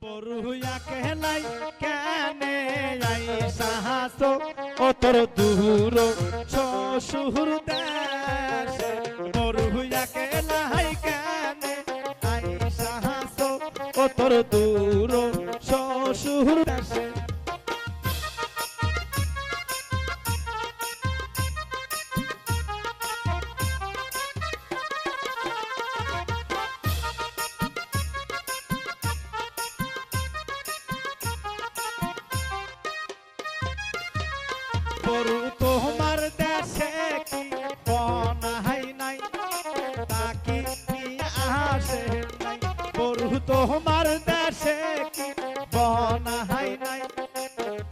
বরুয়া কেলাই কেনে আইসা হাসো ও তোর দূর শ্বশুর দেশে বরুয়া কেলাই কেনে আইসা হাসো ও তোর দূর শ্বশুর দেশে বরু তোমার দেশে কি বনাই নাই তাকি আসে নাই বরু তোমার দেশে কি বনাই নাই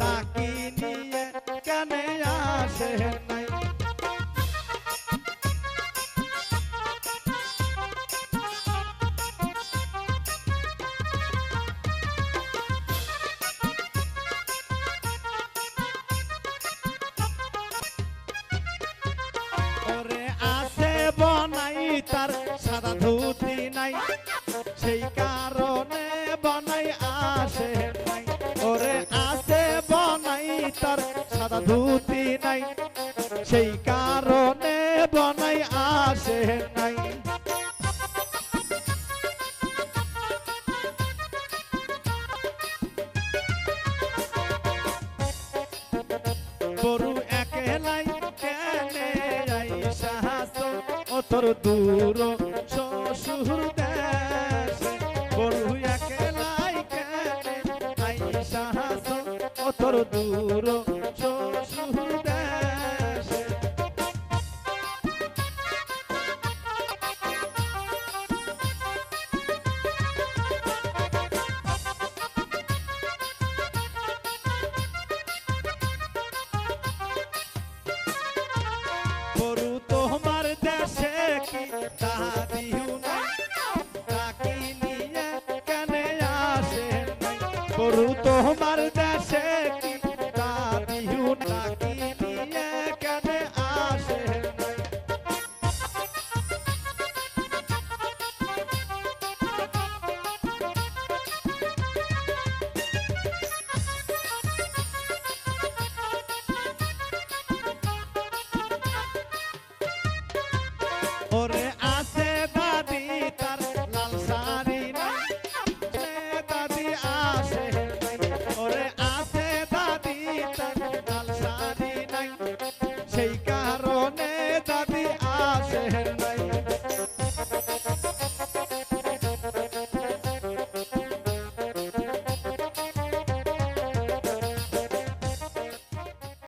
তাকি নিয়ে কেন আসে নাই বনাই তার সাদা ধুতি নাই সেই কারণে বনাই আসে নাই ওরে আসে বনাই তার সাদা ধুতি নাই সেই কারণে বনাই আসে নাই বরু একলাই কেনে আইসা হাসো ও তোর দূর শ্বশুর দেশে বরু একলাই কেনে আইসা হাসো ও তোর দূর শ্বশুর দেশে বরু তোমার দেশে কি দাদিও নাই তাকি নিয়ে কেন আসে নাই বরু তোমার